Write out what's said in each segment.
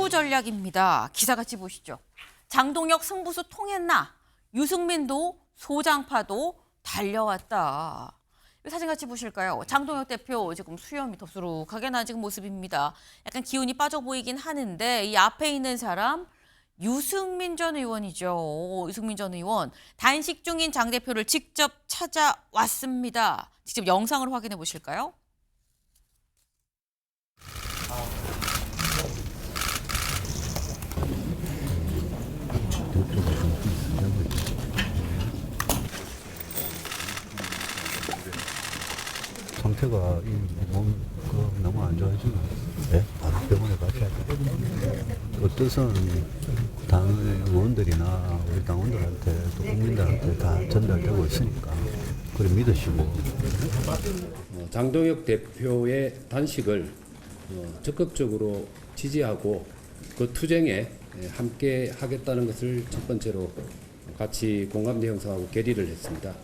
출구 전략입니다. 기사같이 보시죠. 장동혁 승부수 통했나? 유승민도 소장파도 달려왔다. 이 사진 같이 보실까요? 장동혁 대표 지금 수염이 덥수룩하게 나진 모습입니다. 약간 기운이 빠져 보이긴 하는데 이 앞에 있는 사람 유승민 전 의원이죠. 유승민 전 의원 단식 중인 장 대표를 직접 찾아왔습니다. 직접 영상을 확인해 보실까요? 상태가 너무 안 좋아지면 바로 병원에 가셔야 돼요. 그 뜻은 당 의원들이나 우리 당원들한테 또 국민들한테 다 전달되고 있으니까 그래 믿으시고. 장동혁 대표의 단식을 적극적으로 지지하고 그 투쟁에 함께 하겠다는 것을 첫 번째로 같이 공감대 형성하고 결의를 했습니다.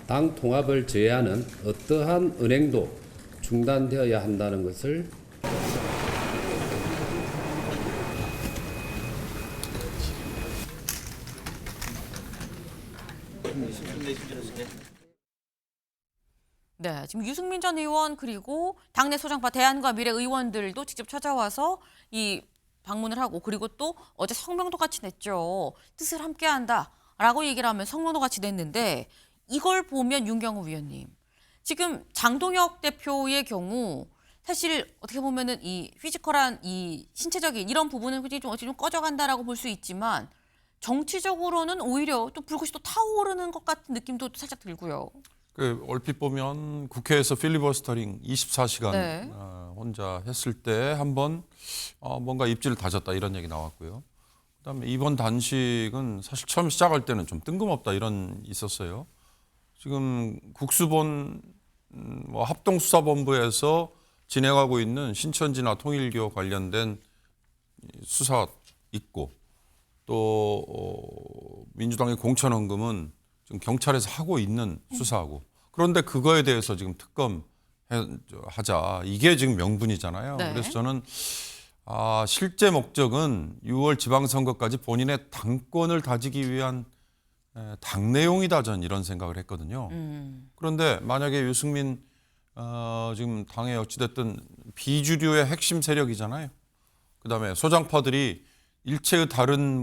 당 통합을 저해하는 어떠한 은행도 중단되어야 한다는 것을 네, 지금 유승민 전 의원 그리고 당내 소장파 대안과 미래 의원들도 직접 찾아와서 이 방문을 하고 그리고 또 어제 성명도 같이 냈죠. 뜻을 함께한다라고 얘기를 하면 성명도 같이 냈는데 이걸 보면 윤경호 위원님 지금 장동혁 대표의 경우 사실 어떻게 보면은 이 피지컬한 이 신체적인 이런 부분은 굉장히 좀 어찌 좀 꺼져간다라고 볼 수 있지만 정치적으로는 오히려 또 불꽃이 또 타오르는 것 같은 느낌도 살짝 들고요. 얼핏 보면 국회에서 필리버스터링 24시간 네. 혼자 했을 때 한번 뭔가 입지를 다졌다 이런 얘기 나왔고요. 그다음에 이번 단식은 사실 처음 시작할 때는 좀 뜬금없다 이런 있었어요. 지금 국수본 합동수사본부에서 진행하고 있는 신천지나 통일교 관련된 수사 있고 또 민주당의 공천헌금은 지금 경찰에서 하고 있는 수사하고 그런데 그거에 대해서 지금 특검 하자 이게 지금 명분이잖아요. 네. 그래서 저는 실제 목적은 6월 지방선거까지 본인의 당권을 다지기 위한 당내용이다 저는 이런 생각을 했거든요. 그런데 만약에 유승민 지금 당에 어찌됐든 비주류의 핵심 세력이잖아요. 그다음에 소장파들이 일체의 다른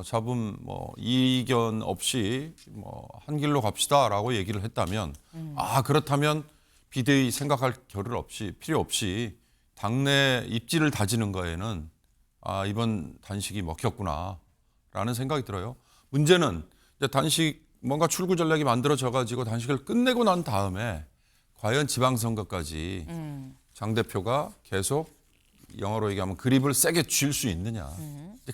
잡음 이견 없이 한 길로 갑시다라고 얘기를 했다면 그렇다면 비대위 생각할 필요 없이 당내 입지를 다지는 거에는 이번 단식이 먹혔구나라는 생각이 들어요. 문제는 이제 단식 뭔가 출구 전략이 만들어져 가지고 단식을 끝내고 난 다음에 과연 지방선거까지 장 대표가 계속 영어로 얘기하면 그립을 세게 쥘 수 있느냐.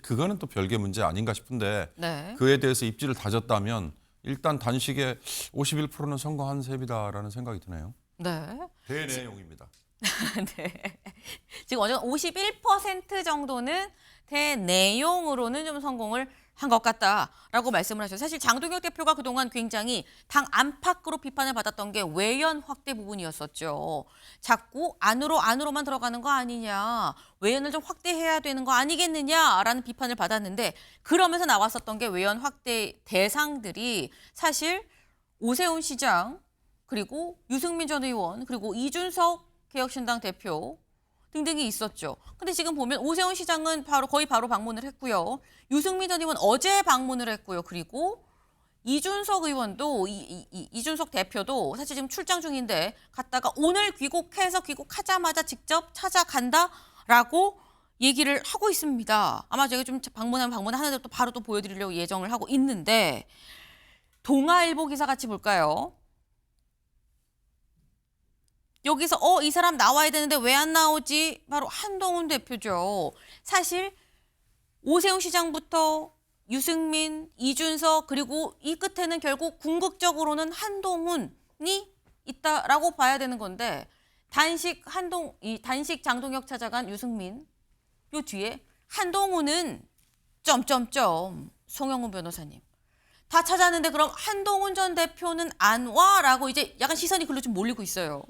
그거는 또 별개 문제 아닌가 싶은데 네. 그에 대해서 입지를 다졌다면 일단 단식의 51%는 성공한 셈이다라는 생각이 드네요. 네. 대내용입니다. 네. 지금 어제 51% 정도는 대내용으로는 좀 성공을 한 것 같다라고 말씀을 하셨어요. 사실 장동혁 대표가 그동안 굉장히 당 안팎으로 비판을 받았던 게 외연 확대 부분이었었죠. 자꾸 안으로만 들어가는 거 아니냐. 외연을 좀 확대해야 되는 거 아니겠느냐라는 비판을 받았는데 그러면서 나왔었던 게 외연 확대 대상들이 사실 오세훈 시장 그리고 유승민 전 의원 그리고 이준석 개혁신당 대표 등등이 있었죠. 근데 지금 보면 오세훈 시장은 거의 바로 방문을 했고요. 유승민 전 의원 어제 방문을 했고요. 그리고 이준석 의원도 이준석 대표도 사실 지금 출장 중인데 갔다가 오늘 귀국하자마자 직접 찾아간다라고 얘기를 하고 있습니다. 아마 제가 좀 방문하는 대로 또 바로 또 보여드리려고 예정을 하고 있는데 동아일보 기사 같이 볼까요? 여기서 이 사람 나와야 되는데 왜 안 나오지? 바로 한동훈 대표죠. 사실 오세훈 시장부터 유승민, 이준석 그리고 이 끝에는 결국 궁극적으로는 한동훈이 있다라고 봐야 되는 건데 단식 장동혁 찾아간 유승민 요 뒤에 한동훈은 송영훈 변호사님 다 찾았는데 그럼 한동훈 전 대표는 안 와라고 이제 약간 시선이 글로 좀 몰리고 있어요.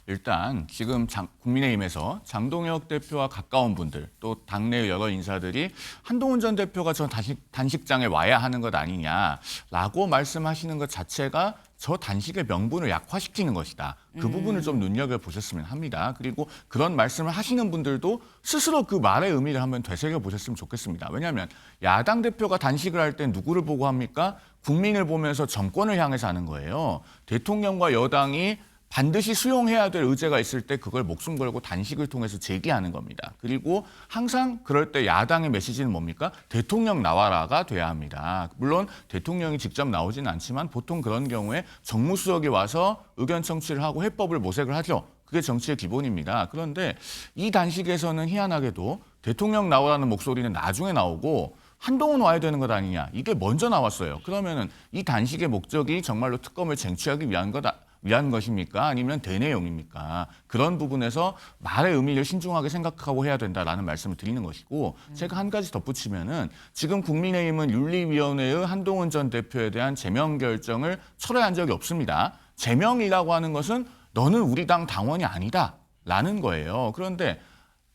일단 지금 국민의힘에서 장동혁 대표와 가까운 분들 또 당내 여러 인사들이 한동훈 전 대표가 저 단식장에 와야 하는 것 아니냐라고 말씀하시는 것 자체가 저 단식의 명분을 약화시키는 것이다. 그 부분을 좀 눈여겨보셨으면 합니다. 그리고 그런 말씀을 하시는 분들도 스스로 그 말의 의미를 한번 되새겨보셨으면 좋겠습니다. 왜냐하면 야당 대표가 단식을 할 때 누구를 보고 합니까? 국민을 보면서 정권을 향해서 하는 거예요. 대통령과 여당이 반드시 수용해야 될 의제가 있을 때 그걸 목숨 걸고 단식을 통해서 제기하는 겁니다. 그리고 항상 그럴 때 야당의 메시지는 뭡니까? 대통령 나와라가 돼야 합니다. 물론 대통령이 직접 나오지는 않지만 보통 그런 경우에 정무수석이 와서 의견 청취를 하고 해법을 모색을 하죠. 그게 정치의 기본입니다. 그런데 이 단식에서는 희한하게도 대통령 나오라는 목소리는 나중에 나오고 한동훈 와야 되는 것 아니냐. 이게 먼저 나왔어요. 그러면은 이 단식의 목적이 정말로 특검을 쟁취하기 위한 것입니까? 아니면 대내용입니까? 그런 부분에서 말의 의미를 신중하게 생각하고 해야 된다라는 말씀을 드리는 것이고 제가 한 가지 덧붙이면은 지금 국민의힘은 윤리위원회의 한동훈 전 대표에 대한 제명 결정을 철회한 적이 없습니다. 제명이라고 하는 것은 너는 우리 당 당원이 아니다라는 거예요. 그런데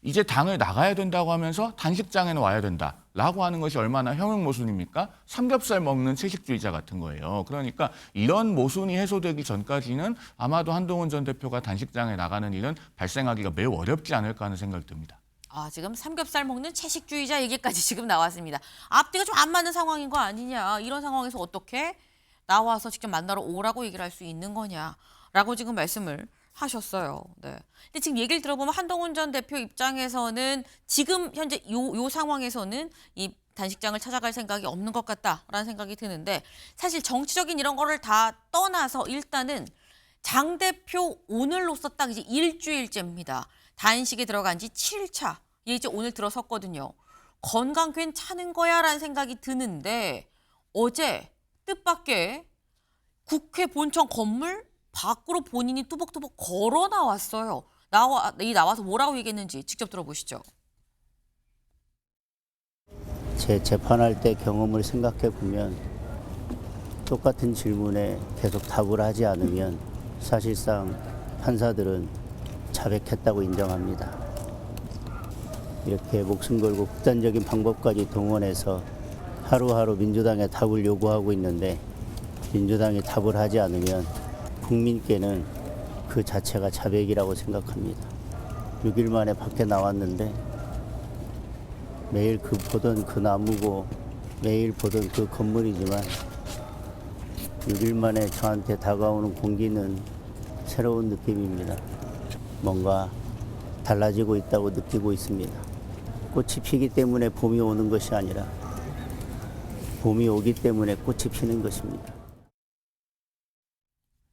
이제 당을 나가야 된다고 하면서 단식장에는 와야 된다라고 하는 것이 얼마나 형용 모순입니까? 삼겹살 먹는 채식주의자 같은 거예요. 그러니까 이런 모순이 해소되기 전까지는 아마도 한동훈 전 대표가 단식장에 나가는 일은 발생하기가 매우 어렵지 않을까 하는 생각이 듭니다. 아, 지금 삼겹살 먹는 채식주의자 얘기까지 지금 나왔습니다. 앞뒤가 좀 안 맞는 상황인 거 아니냐. 이런 상황에서 어떻게 나와서 직접 만나러 오라고 얘기를 할 수 있는 거냐라고 지금 말씀을 하셨어요. 네. 근데 지금 얘기를 들어보면 한동훈 전 대표 입장에서는 지금 현재 요 상황에서는 이 단식장을 찾아갈 생각이 없는 것 같다라는 생각이 드는데 사실 정치적인 이런 거를 다 떠나서 일단은 장 대표 오늘로써 딱 이제 일주일째입니다. 단식에 들어간 지 7일차. 얘 이제 오늘 들어섰거든요. 건강 괜찮은 거야라는 생각이 드는데 어제 뜻밖의 국회 본청 건물 밖으로 본인이 뚜벅뚜벅 걸어 나왔어요. 나와서 뭐라고 얘기했는지 직접 들어보시죠. 제 재판할 때 경험을 생각해 보면 똑같은 질문에 계속 답을 하지 않으면 사실상 판사들은 자백했다고 인정합니다. 이렇게 목숨 걸고 극단적인 방법까지 동원해서 하루하루 민주당에 답을 요구하고 있는데 민주당이 답을 하지 않으면 국민께는 그 자체가 자백이라고 생각합니다. 6일 만에 밖에 나왔는데 매일 보던 그 나무고 매일 보던 그 건물이지만 6일 만에 저한테 다가오는 공기는 새로운 느낌입니다. 뭔가 달라지고 있다고 느끼고 있습니다. 꽃이 피기 때문에 봄이 오는 것이 아니라 봄이 오기 때문에 꽃이 피는 것입니다.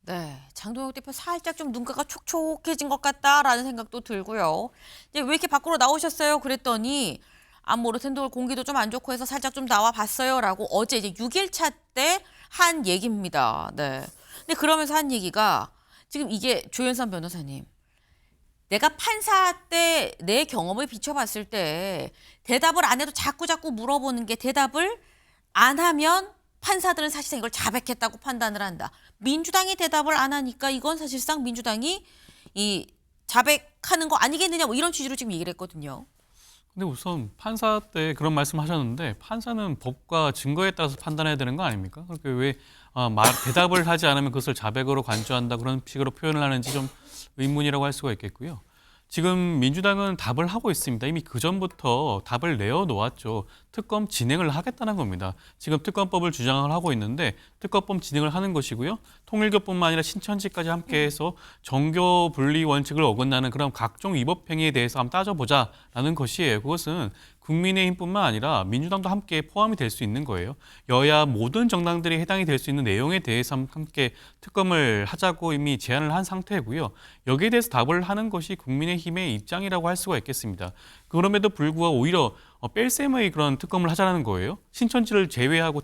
네, 장동혁 대표 살짝 좀 눈가가 촉촉해진 것 같다라는 생각도 들고요. 이제 왜 이렇게 밖으로 나오셨어요? 그랬더니 모르텐돌 공기도 좀 안 좋고 해서 살짝 좀 나와 봤어요라고 어제 이제 6일차 때 한 얘기입니다. 네. 근데 그러면서 한 얘기가 지금 이게 조현선 변호사님. 내가 판사 때 내 경험을 비춰봤을 때 대답을 안 해도 자꾸 물어보는 게 대답을 안 하면 판사들은 사실상 이걸 자백했다고 판단을 한다. 민주당이 대답을 안 하니까 이건 사실상 민주당이 이 자백하는 거 아니겠느냐 뭐 이런 취지로 지금 얘기를 했거든요. 근데 우선 판사 때 그런 말씀하셨는데 판사는 법과 증거에 따라서 판단해야 되는 거 아닙니까? 그렇게 왜 대답을 하지 않으면 그것을 자백으로 간주한다 그런 식으로 표현을 하는지 좀 의문이라고 할 수가 있겠고요. 지금 민주당은 답을 하고 있습니다. 이미 그전부터 답을 내어놓았죠. 특검 진행을 하겠다는 겁니다. 지금 특검법을 주장을 하고 있는데 특검법 진행을 하는 것이고요. 통일교뿐만 아니라 신천지까지 함께해서 정교 분리 원칙을 어긋나는 그런 각종 위법 행위에 대해서 한번 따져보자라는 것이에요. 그것은 국민의힘뿐만 아니라 민주당도 함께 포함이 될 수 있는 거예요. 여야 모든 정당들이 해당이 될 수 있는 내용에 대해서 함께 특검을 하자고 이미 제안을 한 상태고요. 여기에 대해서 답을 하는 것이 국민의힘의 입장이라고 할 수가 있겠습니다. 그럼에도 불구하고 오히려 뺄셈의 그런 특검을 하자는 거예요. 신천지를 제외하고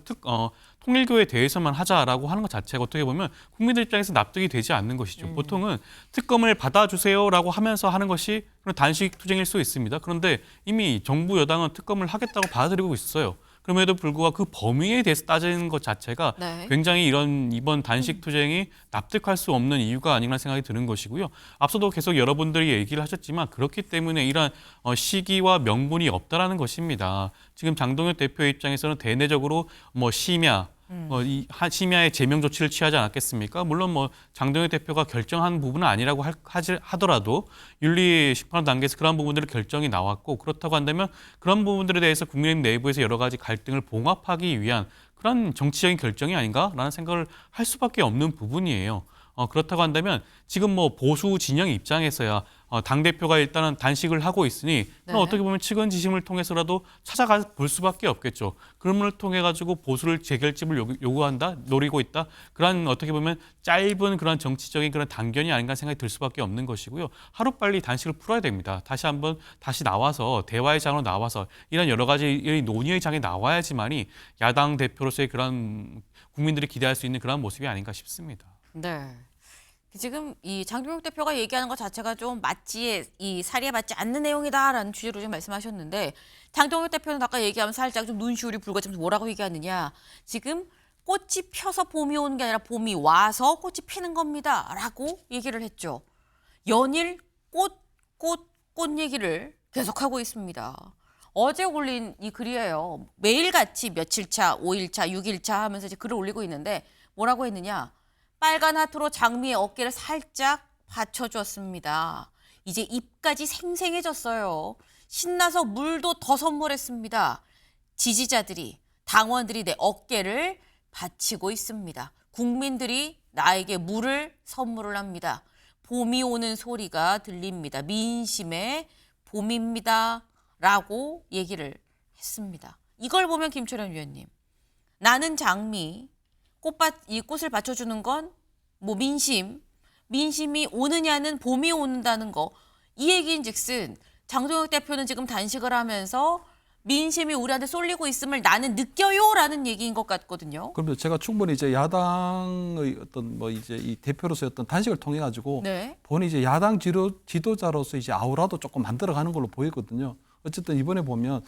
통일교에 대해서만 하자라고 하는 것 자체가 어떻게 보면 국민들 입장에서 납득이 되지 않는 것이죠. 보통은 특검을 받아주세요라고 하면서 하는 것이 단식 투쟁일 수 있습니다. 그런데 이미 정부 여당은 특검을 하겠다고 받아들이고 있어요. 그럼에도 불구하고 그 범위에 대해서 따지는 것 자체가 네. 굉장히 이번 단식 투쟁이 납득할 수 없는 이유가 아닌가 생각이 드는 것이고요. 앞서도 계속 여러분들이 얘기를 하셨지만 그렇기 때문에 이러한 시기와 명분이 없다라는 것입니다. 지금 장동혁 대표 입장에서는 대내적으로 심야 이 심야의 제명 조치를 취하지 않았겠습니까? 물론 장동혁 대표가 결정한 부분은 아니라고 하더라도 윤리 심판 단계에서 그런 부분들의 결정이 나왔고 그렇다고 한다면 그런 부분들에 대해서 국민의힘 내부에서 여러 가지 갈등을 봉합하기 위한 그런 정치적인 결정이 아닌가라는 생각을 할 수밖에 없는 부분이에요. 그렇다고 한다면 지금 보수 진영 입장에서야 당대표가 일단은 단식을 하고 있으니 네. 어떻게 보면 측은지심을 통해서라도 찾아가 볼 수밖에 없겠죠. 그럼을 통해 가지고 보수를 재결집을 요구한다, 노리고 있다. 그런 어떻게 보면 짧은 그런 정치적인 그런 단견이 아닌가 생각이 들 수밖에 없는 것이고요. 하루빨리 단식을 풀어야 됩니다. 다시 나와서 대화의 장으로 나와서 이런 여러 가지 논의의 장에 나와야지만이 야당 대표로서의 그런 국민들이 기대할 수 있는 그런 모습이 아닌가 싶습니다. 네. 지금 이 장동혁 대표가 얘기하는 것 자체가 좀 이 사리에 맞지 않는 내용이다라는 취지로 지금 말씀하셨는데 장동혁 대표는 아까 얘기하면서 살짝 좀 눈시울이 붉어지면서 뭐라고 얘기하느냐. 지금 꽃이 펴서 봄이 오는 게 아니라 봄이 와서 꽃이 피는 겁니다라고 얘기를 했죠. 연일 꽃 얘기를 계속하고 있습니다. 어제 올린 이 글이에요. 매일같이 며칠차, 5일차, 6일차 하면서 이제 글을 올리고 있는데 뭐라고 했느냐. 빨간 하트로 장미의 어깨를 살짝 받쳐주었습니다. 이제 입까지 생생해졌어요. 신나서 물도 더 선물했습니다. 지지자들이, 당원들이 내 어깨를 받치고 있습니다. 국민들이 나에게 물을 선물을 합니다. 봄이 오는 소리가 들립니다. 민심의 봄입니다. 라고 얘기를 했습니다. 이걸 보면 김철현 위원님, 나는 장미, 이 꽃을 받쳐주는 건 민심이 오느냐는 봄이 온다는 거. 이 얘기인즉슨 장동혁 대표는 지금 단식을 하면서 민심이 우리한테 쏠리고 있음을 나는 느껴요라는 얘기인 것 같거든요. 그러면 제가 충분히 이제 야당의 이제 이 대표로서의 단식을 통해 가지고 네. 본인이 이제 야당 지도자로서 이제 아우라도 조금 만들어가는 걸로 보이거든요. 어쨌든 이번에 보면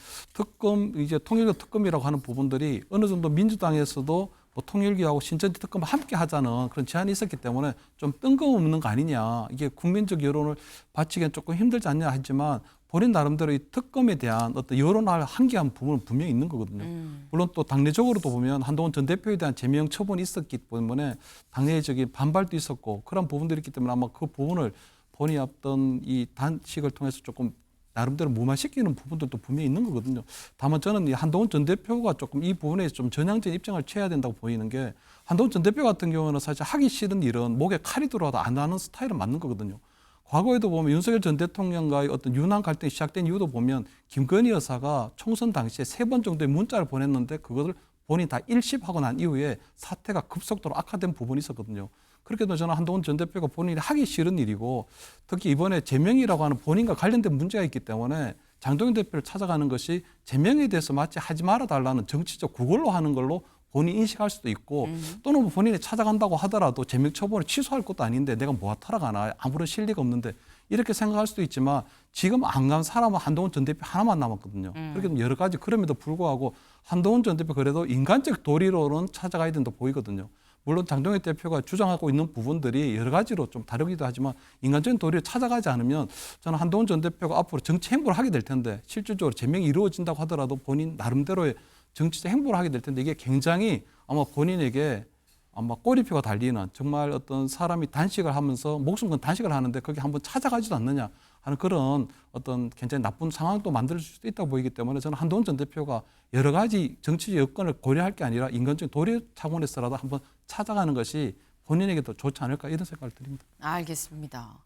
이제 통일교 특검이라고 하는 부분들이 어느 정도 민주당에서도 통일교하고 신천지 특검을 함께 하자는 그런 제안이 있었기 때문에 좀 뜬금없는 거 아니냐. 이게 국민적 여론을 바치기엔 조금 힘들지 않냐 하지만 본인 나름대로 이 특검에 대한 어떤 여론을 한계한 부분은 분명히 있는 거거든요. 물론 또 당내적으로도 보면 한동훈 전 대표에 대한 제명 처분이 있었기 때문에 당내적인 반발도 있었고 그런 부분들이 있기 때문에 아마 그 부분을 본인이 어떤 이 단식을 통해서 조금 나름대로 무마시키는 부분들도 분명히 있는 거거든요. 다만 저는 이 한동훈 전 대표가 조금 이 부분에 좀 전향적인 입장을 취해야 된다고 보이는 게 한동훈 전 대표 같은 경우는 사실 하기 싫은 일은 목에 칼이 들어와도 안 하는 스타일은 맞는 거거든요. 과거에도 보면 윤석열 전 대통령과의 어떤 유난 갈등이 시작된 이유도 보면 김건희 여사가 총선 당시에 3번 정도의 문자를 보냈는데 그것을 본인이 다 일십하고 난 이후에 사태가 급속도로 악화된 부분이 있었거든요. 그렇게도 저는 한동훈 전 대표가 본인이 하기 싫은 일이고 특히 이번에 제명이라고 하는 본인과 관련된 문제가 있기 때문에 장동혁 대표를 찾아가는 것이 제명에 대해서 마치 하지 말아달라는 정치적 구걸로 하는 걸로 본인이 인식할 수도 있고 또는 본인이 찾아간다고 하더라도 제명 처분을 취소할 것도 아닌데 내가 뭐하러 가나 아무런 실리가 없는데 이렇게 생각할 수도 있지만 지금 안 간 사람은 한동훈 전 대표 하나만 남았거든요. 그렇게 여러 가지 그럼에도 불구하고 한동훈 전 대표 그래도 인간적 도리로는 찾아가야 된다고 보이거든요. 물론 장동혁 대표가 주장하고 있는 부분들이 여러 가지로 좀 다르기도 하지만 인간적인 도리를 찾아가지 않으면 저는 한동훈 전 대표가 앞으로 정치 행보를 하게 될 텐데 실질적으로 제명이 이루어진다고 하더라도 본인 나름대로의 정치적 행보를 하게 될 텐데 이게 굉장히 아마 본인에게 아마 꼬리표가 달리는 정말 어떤 사람이 단식을 하면서 목숨 건 단식을 하는데 거기 한번 찾아가지도 않느냐 하는 그런 어떤 굉장히 나쁜 상황도 만들 수도 있다고 보이기 때문에 저는 한동훈 전 대표가 여러 가지 정치적 여건을 고려할 게 아니라 인간적인 도리 차원에서라도 한번 찾아가는 것이 본인에게도 좋지 않을까 이런 생각을 드립니다. 알겠습니다.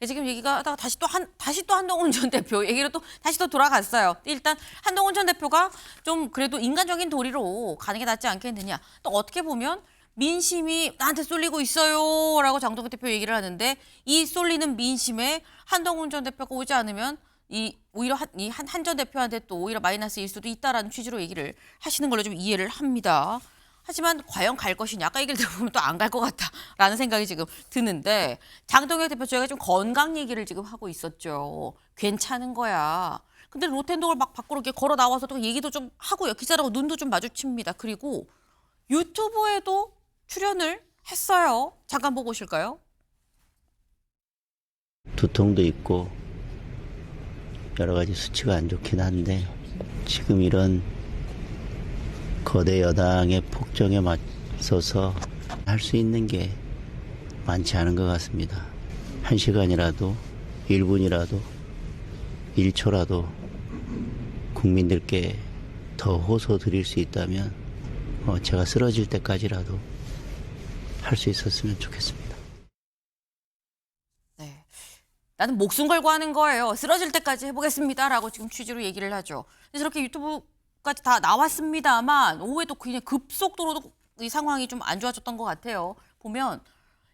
지금 얘기가 하다가 다시 또 한동훈 전 대표 얘기로 또 다시 또 돌아갔어요. 일단 한동훈 전 대표가 좀 그래도 인간적인 도리로 가는 게 낫지 않겠느냐. 또 어떻게 보면 민심이 나한테 쏠리고 있어요 라고 장동혁 대표 얘기를 하는데 이 쏠리는 민심에 한동훈 전 대표가 오지 않으면 오히려 한 전 대표한테 또 오히려 마이너스일 수도 있다라는 취지로 얘기를 하시는 걸로 좀 이해를 합니다. 하지만 과연 갈 것이냐. 아까 얘기를 들어보면 또 안 갈 것 같다라는 생각이 지금 드는데 장동혁 대표 저희가 좀 건강 얘기를 지금 하고 있었죠. 괜찮은 거야. 근데 로텐동을 막 밖으로 이렇게 걸어 나와서 또 얘기도 좀 하고요. 기자라고 눈도 좀 마주칩니다. 그리고 유튜브에도 출연을 했어요. 잠깐 보고 오실까요? 두통도 있고 여러 가지 수치가 안 좋긴 한데 지금 이런 거대 여당의 폭정에 맞서서 할 수 있는 게 많지 않은 것 같습니다. 1시간이라도 1분이라도 1초라도 국민들께 더 호소 드릴 수 있다면 제가 쓰러질 때까지라도 할 수 있었으면 좋겠습니다. 네. 나는 목숨 걸고 하는 거예요. 쓰러질 때까지 해보겠습니다라고 지금 취지로 얘기를 하죠. 그래서 이렇게 유튜브까지 다 나왔습니다만 오후에도 그냥 급속도로 이 상황이 좀 안 좋아졌던 것 같아요. 보면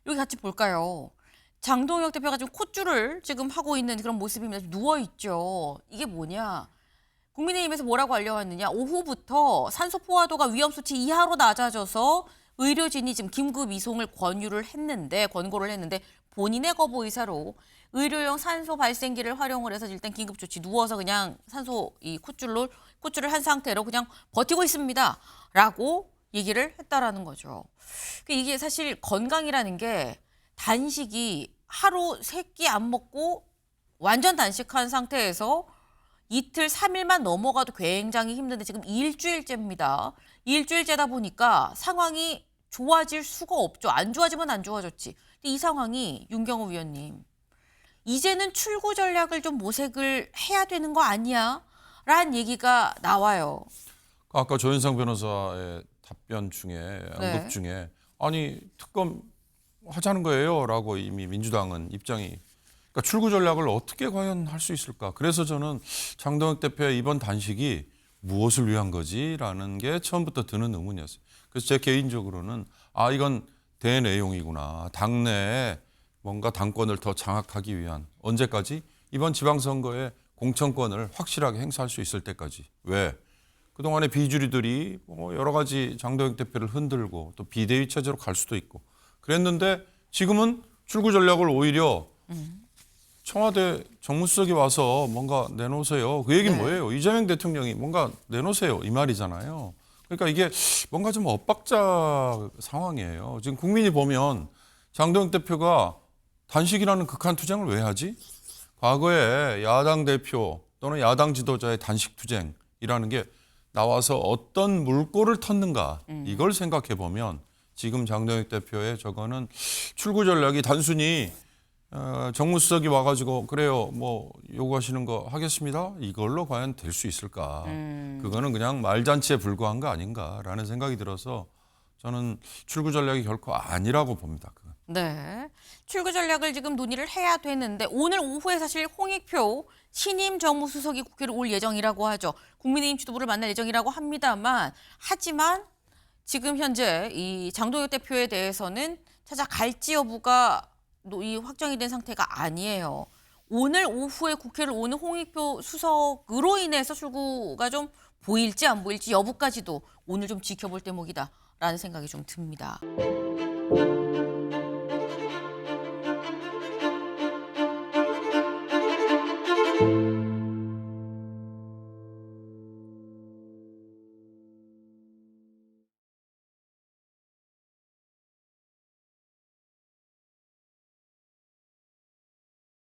여기 같이 볼까요? 장동혁 대표가 지금 콧줄을 지금 하고 있는 그런 모습입니다. 누워 있죠. 이게 뭐냐? 국민의힘에서 뭐라고 알려왔느냐? 오후부터 산소 포화도가 위험 수치 이하로 낮아져서 의료진이 지금 긴급 이송을 권고를 했는데 본인의 거부 의사로 의료용 산소 발생기를 활용을 해서 일단 긴급 조치 누워서 그냥 산소 이 콧줄을 한 상태로 그냥 버티고 있습니다라고 얘기를 했다라는 거죠. 이게 사실 건강이라는 게 단식이 하루 3끼 안 먹고 완전 단식한 상태에서 이틀, 3일만 넘어가도 굉장히 힘든데 지금 일주일째입니다. 일주일째다 보니까 상황이 좋아질 수가 없죠. 안 좋아지면 안 좋아졌지. 근데 이 상황이 윤경호 위원님, 이제는 출구 전략을 좀 모색을 해야 되는 거 아니야? 라는 얘기가 나와요. 아까 조현상 변호사의 답변 중에 언급 중에 아니 특검 하자는 거예요라고 이미 민주당은 입장이 그러니까 출구 전략을 어떻게 과연 할 수 있을까? 그래서 저는 장동혁 대표의 이번 단식이 무엇을 위한 거지라는 게 처음부터 드는 의문이었어요. 그래서 제 개인적으로는 이건 대내용이구나. 당내에 뭔가 당권을 더 장악하기 위한 언제까지? 이번 지방선거에 공천권을 확실하게 행사할 수 있을 때까지. 왜? 그동안의 비주류들이 여러 가지 장동혁 대표를 흔들고 또 비대위 체제로 갈 수도 있고 그랬는데 지금은 출구 전략을 오히려 청와대 정무수석이 와서 뭔가 내놓으세요. 그 얘기는 뭐예요? 이재명 대통령이 뭔가 내놓으세요. 이 말이잖아요. 그러니까 이게 뭔가 좀 엇박자 상황이에요. 지금 국민이 보면 장동혁 대표가 단식이라는 극한 투쟁을 왜 하지? 과거에 야당 대표 또는 야당 지도자의 단식 투쟁이라는 게 나와서 어떤 물꼬를 텄는가 이걸 생각해 보면 지금 장동혁 대표의 저거는 출구 전략이 단순히 정무수석이 와가지고 그래요 뭐 요구하시는 거 하겠습니다 이걸로 과연 될 수 있을까? 그거는 그냥 말잔치에 불과한 거 아닌가라는 생각이 들어서 저는 출구 전략이 결코 아니라고 봅니다. 그건. 네, 출구 전략을 지금 논의를 해야 되는데 오늘 오후에 사실 홍익표 신임 정무수석이 국회를 올 예정이라고 하죠. 국민의힘 지도부를 만날 예정이라고 합니다만 하지만 지금 현재 이 장동혁 대표에 대해서는 찾아갈지 여부가 이 확정이 된 상태가 아니에요. 오늘 오후에 국회를 오는 홍익표 수석으로 인해서 출구가 좀 보일지 안 보일지 여부까지도 오늘 좀 지켜볼 대목이다라는 생각이 좀 듭니다.